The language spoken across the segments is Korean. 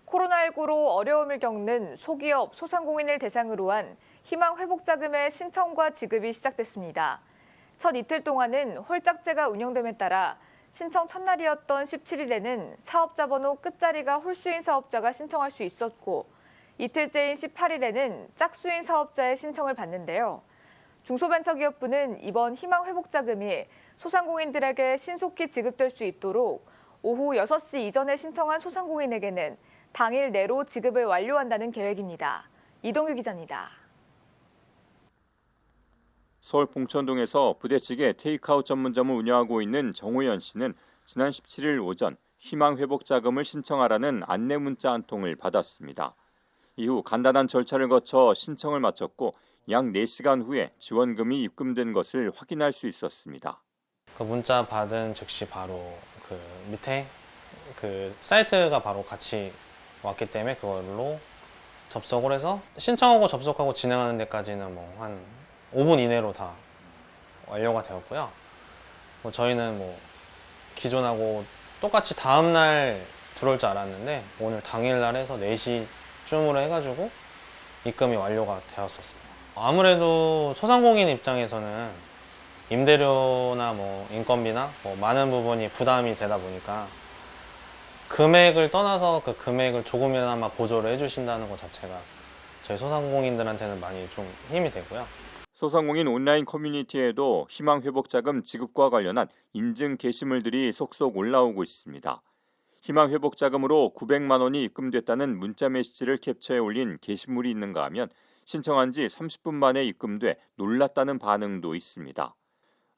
코로나19로 어려움을 겪는 소기업, 소상공인을 대상으로 한 희망회복자금의 신청과 지급이 시작됐습니다. 첫 이틀 동안은 홀짝제가 운영됨에 따라 신청 첫날이었던 17일에는 사업자 번호 끝자리가 홀수인 사업자가 신청할 수 있었고, 이틀째인 18일에는 짝수인 사업자의 신청을 받는데요. 중소벤처기업부는 이번 희망회복자금이 소상공인들에게 신속히 지급될 수 있도록 오후 6시 이전에 신청한 소상공인에게는 당일 내로 지급을 완료한다는 계획입니다. 이동규 기자입니다. 서울 봉천동에서 부대찌개 테이크아웃 전문점을 운영하고 있는 정호연 씨는 지난 17일 오전 희망회복자금을 신청하라는 안내 문자 한 통을 받았습니다. 이후 간단한 절차를 거쳐 신청을 마쳤고 약 4시간 후에 지원금이 입금된 것을 확인할 수 있었습니다. 그 문자 받은 즉시 바로 그 밑에 그 사이트가 바로 같이 왔기 때문에 그걸로 접속을 해서 신청하고 접속하고 진행하는 데까지는 뭐 한 5분 이내로 다 완료가 되었고요. 저희는 기존하고 똑같이 다음날 들어올 줄 알았는데 오늘 당일날 해서 4시쯤으로 해가지고 입금이 완료가 되었었습니다. 아무래도 소상공인 입장에서는 임대료나 인건비나 많은 부분이 부담이 되다 보니까 금액을 떠나서 그 금액을 조금이나마 보조를 해주신다는 것 자체가 저희 소상공인들한테는 많이 좀 힘이 되고요. 소상공인 온라인 커뮤니티에도 희망회복자금 지급과 관련한 인증 게시물들이 속속 올라오고 있습니다. 희망회복자금으로 900만 원이 입금됐다는 문자 메시지를 캡처해 올린 게시물이 있는가 하면 신청한 지 30분 만에 입금돼 놀랐다는 반응도 있습니다.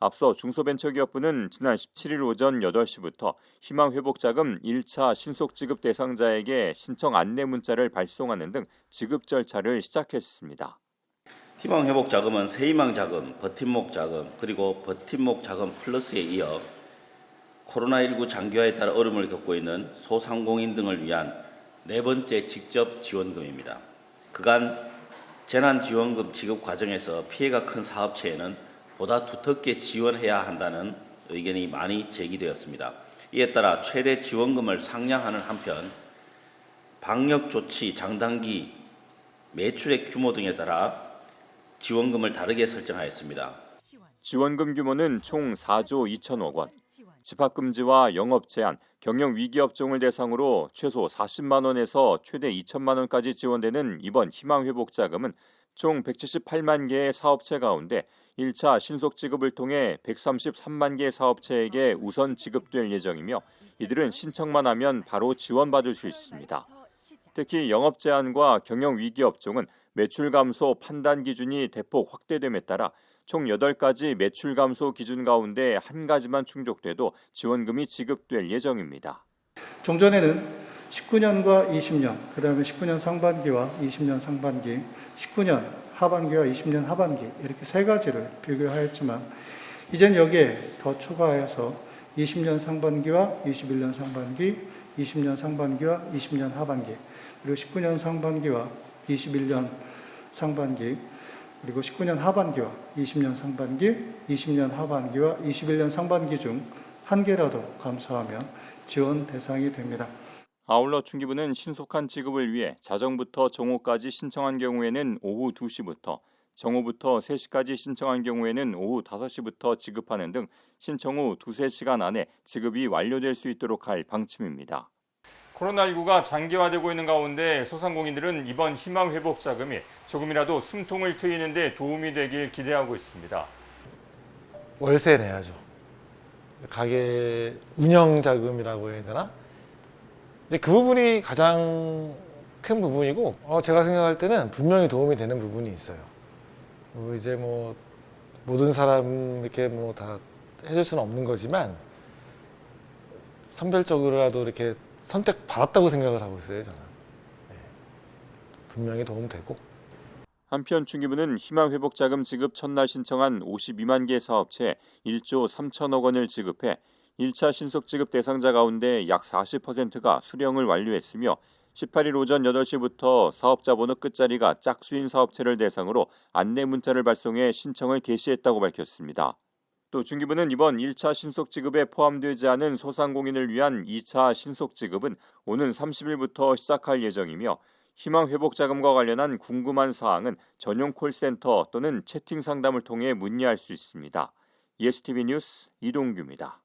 앞서 중소벤처기업부는 지난 17일 오전 8시부터 희망회복자금 1차 신속지급 대상자에게 신청 안내 문자를 발송하는 등 지급 절차를 시작했습니다. 희망회복자금은 새희망자금, 버팀목자금, 그리고 버팀목자금 플러스에 이어 코로나19 장기화에 따라 어려움을 겪고 있는 소상공인 등을 위한 4번째 직접 지원금입니다. 그간 재난지원금 지급 과정에서 피해가 큰 사업체에는 보다 두텁게 지원해야 한다는 의견이 많이 제기되었습니다. 이에 따라 최대 지원금을 상향하는 한편 방역조치 장단기 매출액 규모 등에 따라 지원금을 다르게 설정하였습니다. 지원금 규모는 총 4조 2천억 원. 집합금지와 영업 제한, 경영 위기 업종을 대상으로 최소 40만 원에서 최대 2천만 원까지 지원되는 이번 희망회복자금은 총 178만 개의 사업체 가운데 1차 신속 지급을 통해 133만 개 사업체에게 우선 지급될 예정이며 이들은 신청만 하면 바로 지원받을 수 있습니다. 특히 영업 제한과 경영 위기 업종은 매출 감소 판단 기준이 대폭 확대됨에 따라 총 8가지 매출 감소 기준 가운데 한 가지만 충족돼도 지원금이 지급될 예정입니다. 종전에는 19년과 20년, 그다음에 19년 상반기와 20년 상반기, 19년 하반기와 20년 하반기 이렇게 3가지를 비교하였지만 이젠 여기에 더 추가해서 20년 상반기와 21년 상반기, 20년 상반기와 20년 하반기, 그리고 19년 상반기와 21년 상반기, 그리고 19년 하반기와 20년 상반기, 20년 하반기와 21년 상반기 중 한 개라도 감소하면 지원 대상이 됩니다. 아울러 중기부는 신속한 지급을 위해 자정부터 정오까지 신청한 경우에는 오후 2시부터, 정오부터 3시까지 신청한 경우에는 오후 5시부터 지급하는 등 신청 후 2-3시간 안에 지급이 완료될 수 있도록 할 방침입니다. 코로나19가 장기화되고 있는 가운데 소상공인들은 이번 희망회복자금이 조금이라도 숨통을 트이는 데 도움이 되길 기대하고 있습니다. 월세를 내야죠. 가게 운영자금이라고 해야 되나? 이제 그 부분이 가장 큰 부분이고, 제가 생각할 때는 분명히 도움이 되는 부분이 있어요. 이제 모든 사람 이렇게 다 해줄 수는 없는 거지만, 선별적으로라도 이렇게 선택받았다고 생각을 하고 있어요, 저는. 분명히 도움되고. 한편 중기부는 희망회복자금 지급 첫날 신청한 52만 개 사업체에 1조 3천억 원을 지급해 1차 신속지급 대상자 가운데 약 40%가 수령을 완료했으며 18일 오전 8시부터 사업자 번호 끝자리가 짝수인 사업체를 대상으로 안내 문자를 발송해 신청을 개시했다고 밝혔습니다. 또 중기부는 이번 1차 신속지급에 포함되지 않은 소상공인을 위한 2차 신속지급은 오는 30일부터 시작할 예정이며 희망회복자금과 관련한 궁금한 사항은 전용 콜센터 또는 채팅 상담을 통해 문의할 수 있습니다. ESTV 뉴스 이동규입니다.